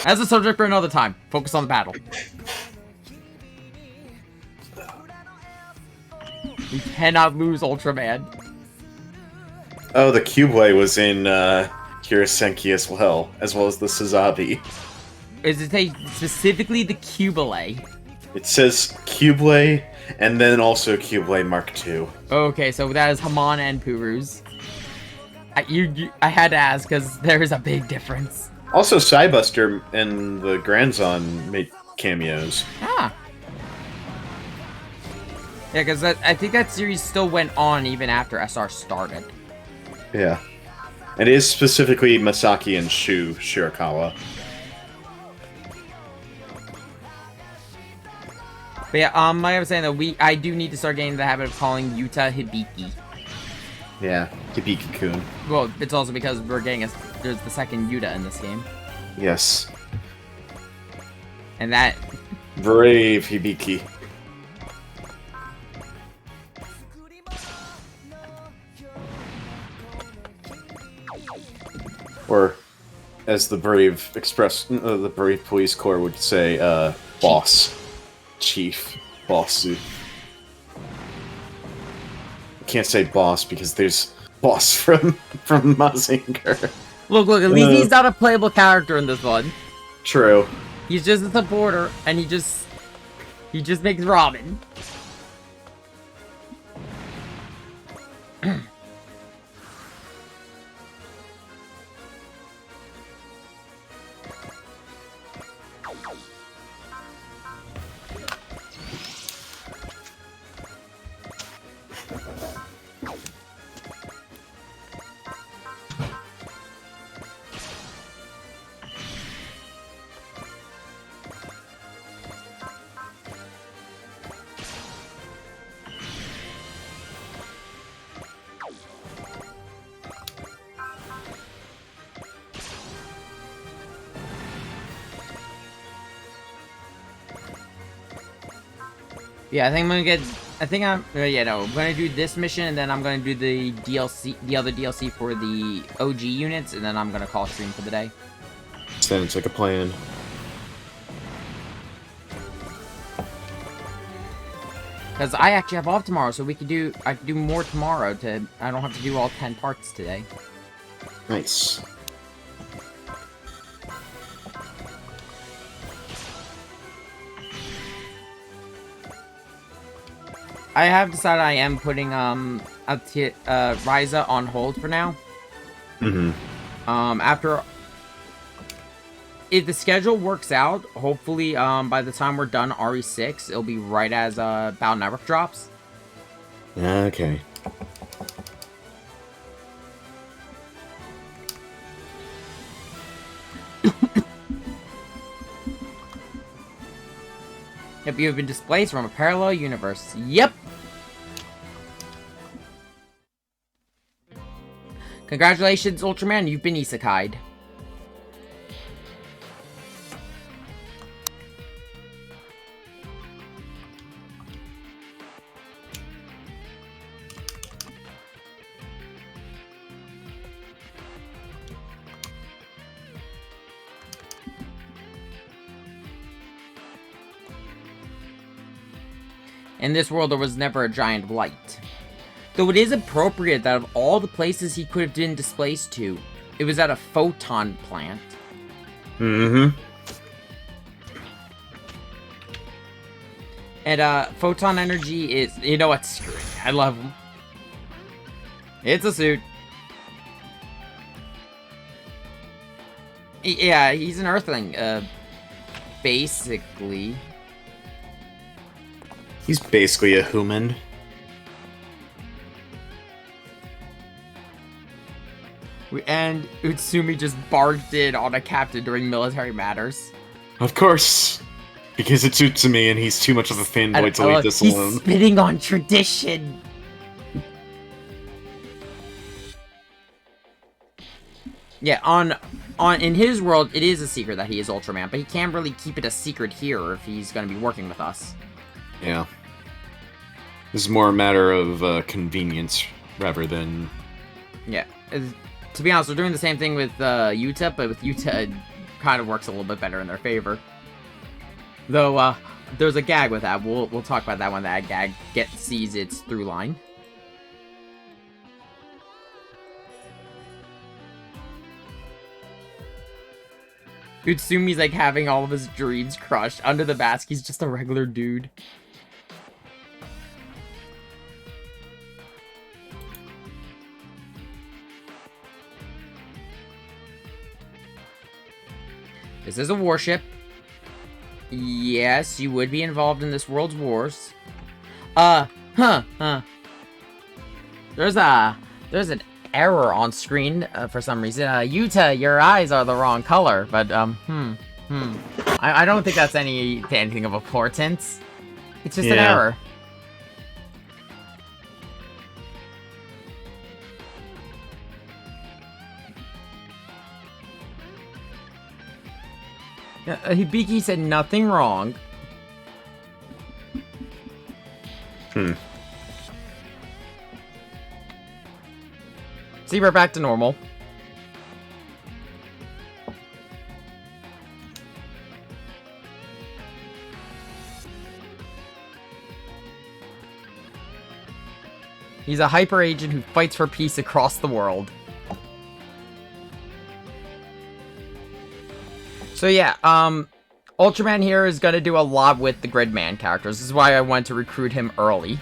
As a subject for another time. Focus on the battle. We cannot lose Ultraman. Oh, the Kyuubi was in Kirasenki as well as the Suzabi. Is it specifically the Cubile? It says Kyuubi, and then also Kyuubi Mark II. Okay, so that is Hamon and Purus. I had to ask, because there is a big difference. Also, Cybuster and the Grandzon made cameos. Ah. Yeah, because I think that series still went on even after SR started. Yeah. It is specifically Masaki and Shirakawa. But yeah, like I was saying, though, I do need to start getting the habit of calling Yuta Hibiki. Yeah, Hibiki-kun. Well, it's also because we're getting there's the second Yuta in this game. Yes. And that... Brave Hibiki. Or, as the Brave the Brave Police Corps would say, boss. Chief. Bossu. Can't say boss because there's boss from Mazinger. Look, at least he's not a playable character in this one. True. He's just a supporter, and he just makes ramen. Yeah, I think I'm gonna get. I'm gonna do this mission, and then I'm gonna do the DLC, the other DLC for the OG units, and then I'm gonna call stream for the day. Sounds like a plan. Because I actually have off tomorrow, so I can do more tomorrow. I don't have to do all 10 parts today. Nice. I have decided I am putting Ryza on hold for now. Mm-hmm. If the schedule works out, hopefully by the time we're done RE6, it'll be right as Battle Network drops. Okay. Yep, you have been displaced from a parallel universe. Yep! Congratulations, Ultraman, you've been isekai'd. In this world, there was never a giant light. Though it is appropriate that of all the places he could have been displaced to, it was at a photon plant. Mm-hmm. And, photon energy is... You know what? Screw it. I love him. It's a suit. Yeah, he's an Earthling. Basically. He's basically a human. And Utsumi just barged in on a captain during military matters. Of course. Because it's Utsumi and he's too much of a fanboy to leave this alone. He's spitting on tradition. Yeah, in his world, it is a secret that he is Ultraman, but he can't really keep it a secret here if he's going to be working with us. Yeah. This is more a matter of convenience rather than... Yeah. To be honest, we're doing the same thing with Yuta, but with Yuta, it kind of works a little bit better in their favor. Though, there's a gag with that. We'll talk about that when that gag sees its through line. Utsumi's like having all of his dreams crushed. Under the mask, he's just a regular dude. This is a warship. Yes, you would be involved in this world's wars. There's an error on screen for some reason. Yuta, your eyes are the wrong color, but I don't think that's anything of importance. It's just an error. Hibiki said nothing wrong. See, we're back to normal. He's a hyper agent who fights for peace across the world. So yeah, Ultraman here is gonna do a lot with the Gridman characters. This is why I wanted to recruit him early.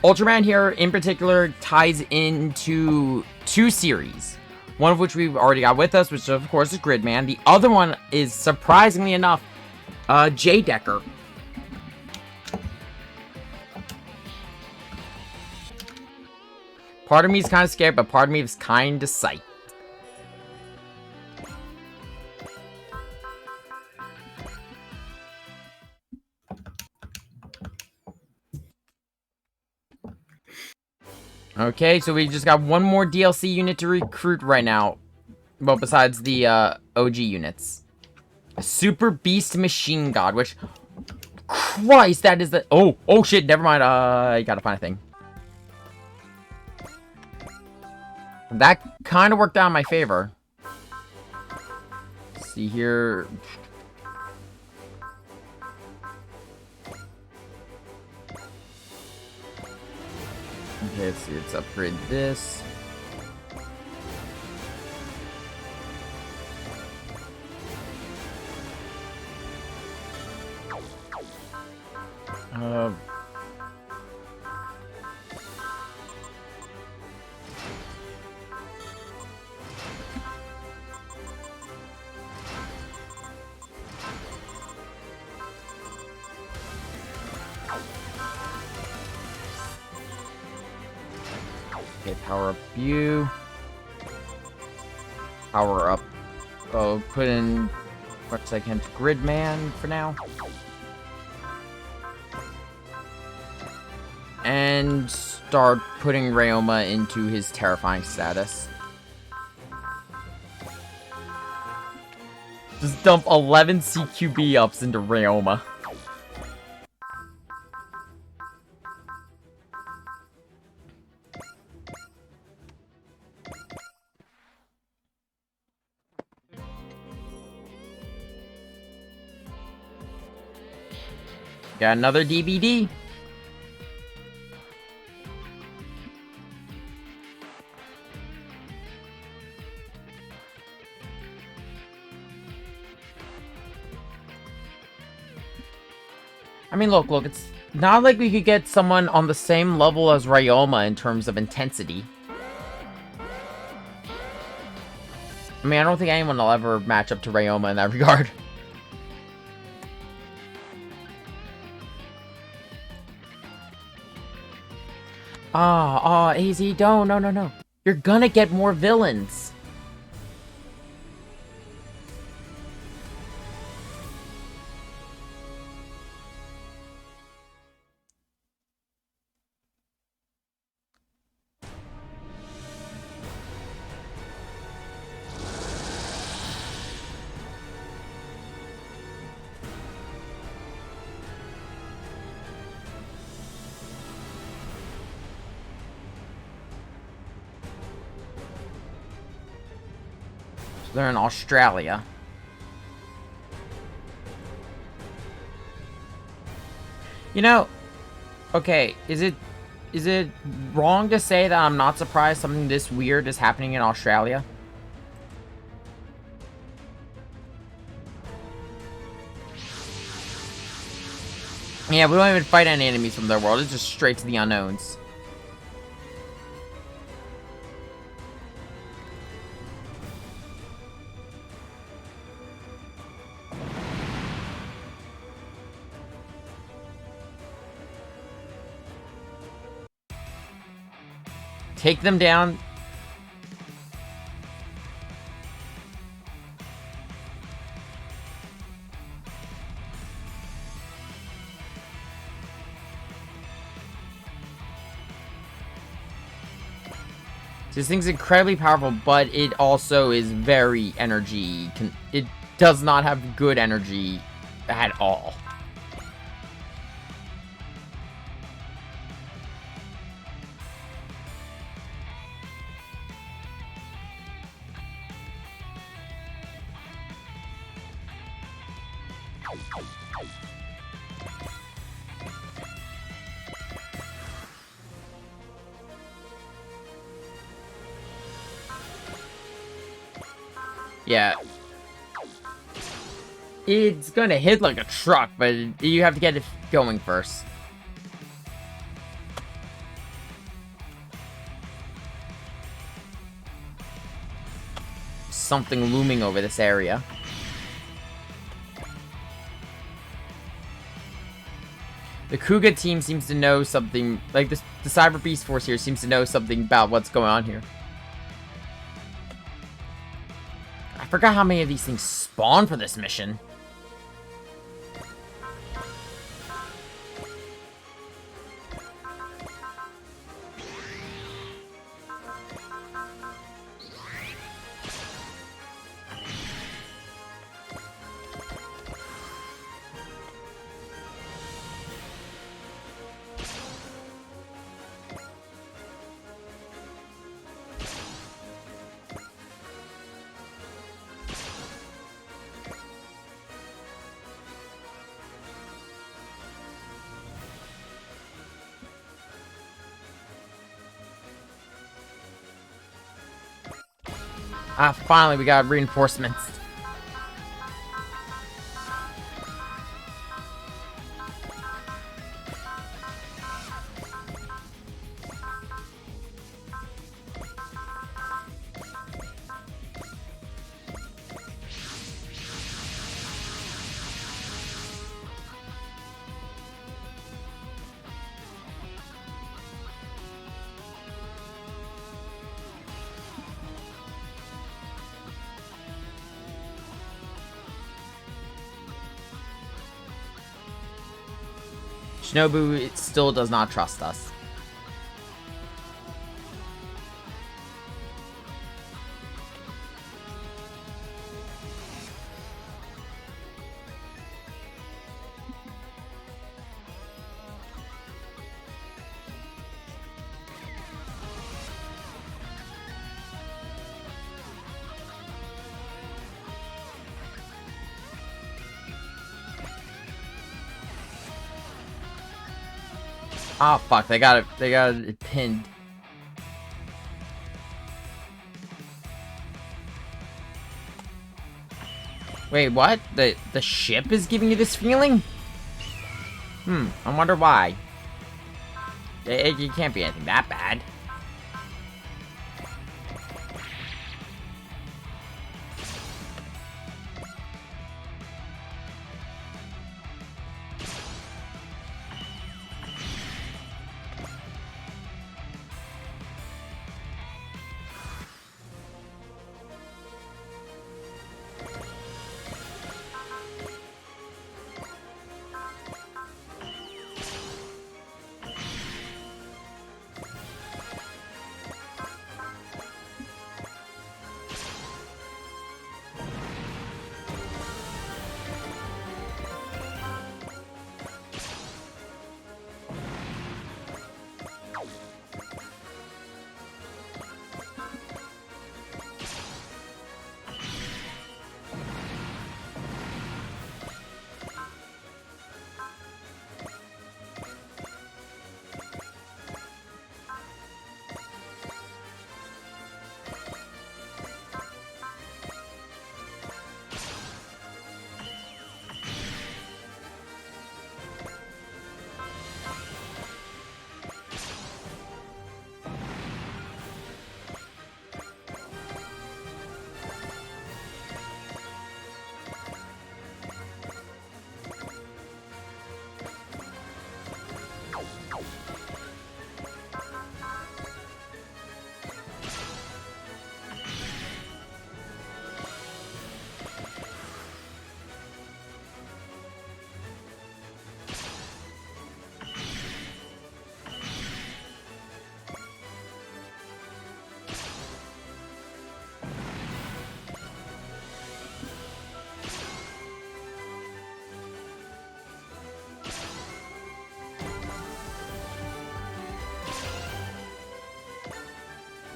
Ultraman here, in particular, ties into two series. One of which we've already got with us, which of course is Gridman. The other one is, surprisingly enough, J-Decker. Part of me is kind of scared, but part of me is kind of psyched. Okay, so we just got one more DLC unit to recruit right now. Well, besides the OG units. Super Beast Machine God, which... Christ, that is the... Oh shit, never mind. I gotta find a thing. That kind of worked out in my favor. Let's see here... Okay, let's see, let's upgrade this. Okay, power up you. Power up. Oh, put in what I can to Gridman for now. And start putting Ryoma into his terrifying status. Just dump 11 CQB ups into Ryoma. Got another DBD. I mean, look, it's not like we could get someone on the same level as Ryoma in terms of intensity. I mean, I don't think anyone will ever match up to Ryoma in that regard. AZ, no. You're gonna get more villains. They're in Australia. You know, okay, is it wrong to say that I'm not surprised something this weird is happening in Australia? Yeah, we don't even fight any enemies from their world. It's just straight to the unknowns. Take them down. This thing's incredibly powerful, but it also is very energy. It does not have good energy at all. Yeah. It's gonna hit like a truck, but you have to get it going first. Something looming over this area. The Kuga team seems to know something, like the Cyber Beast Force here seems to know something about what's going on here. I forgot how many of these things spawn for this mission. Ah, finally we got reinforcements. Shinobu, it still does not trust us. Oh fuck, they got it pinned. Wait, what? The ship is giving you this feeling? I wonder why. It can't be anything that bad.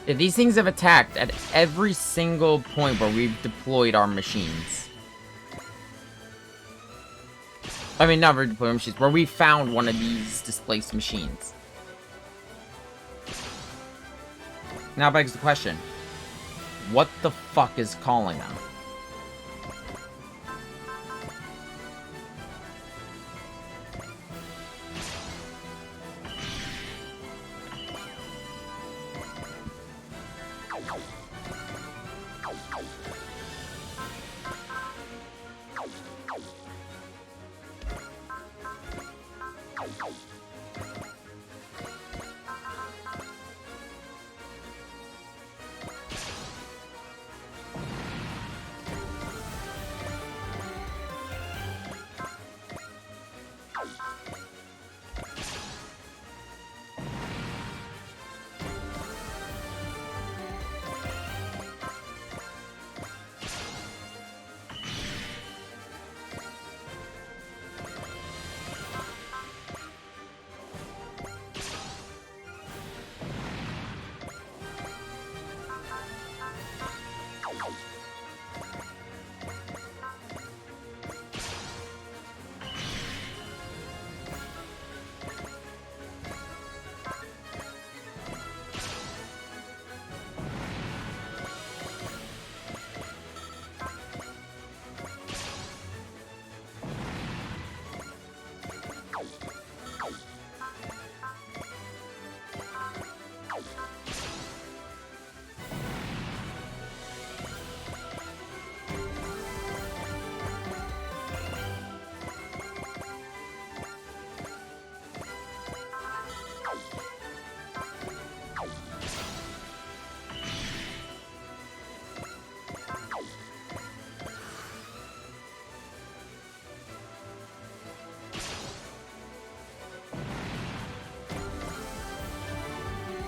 Yeah, these things have attacked at every single point where we've deployed our machines. I mean, not redeployed machines, where we found one of these displaced machines. Now begs the question, what the fuck is calling them?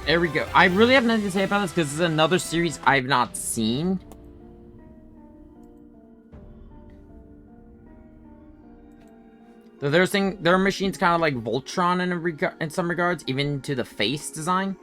There we go. I really have nothing to say about this because this is another series I've not seen. So their machine's kind of like Voltron in some regards, even to the face design.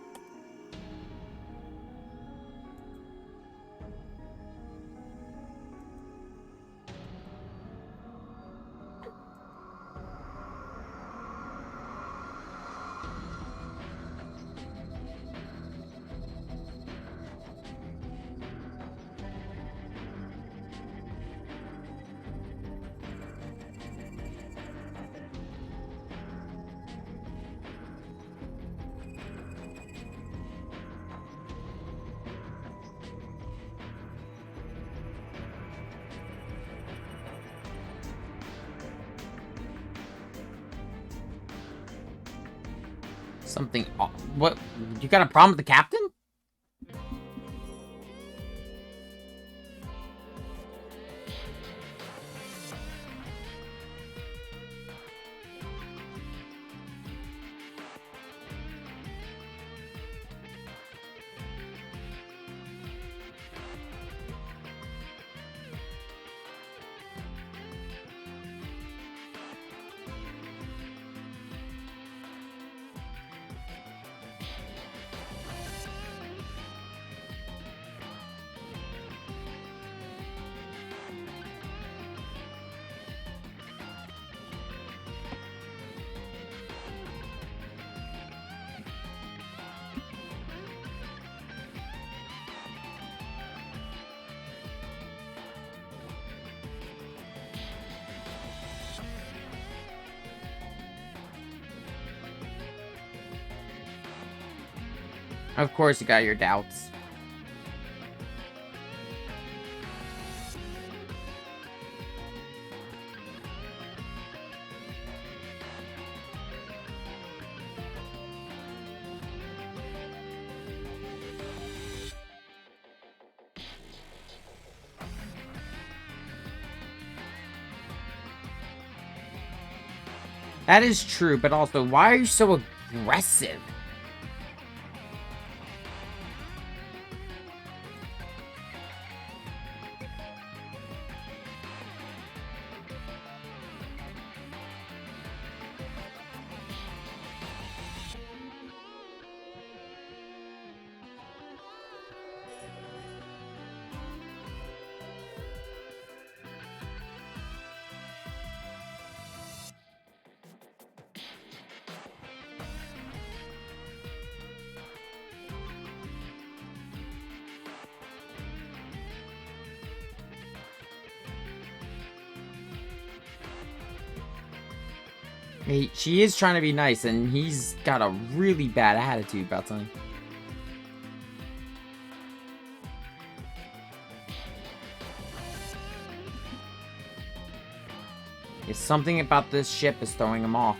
Something. What? You got a problem with the captain? Of course you got your doubts. That is true, but also, why are you so aggressive? She is trying to be nice, and he's got a really bad attitude about something. It's something about this ship is throwing him off.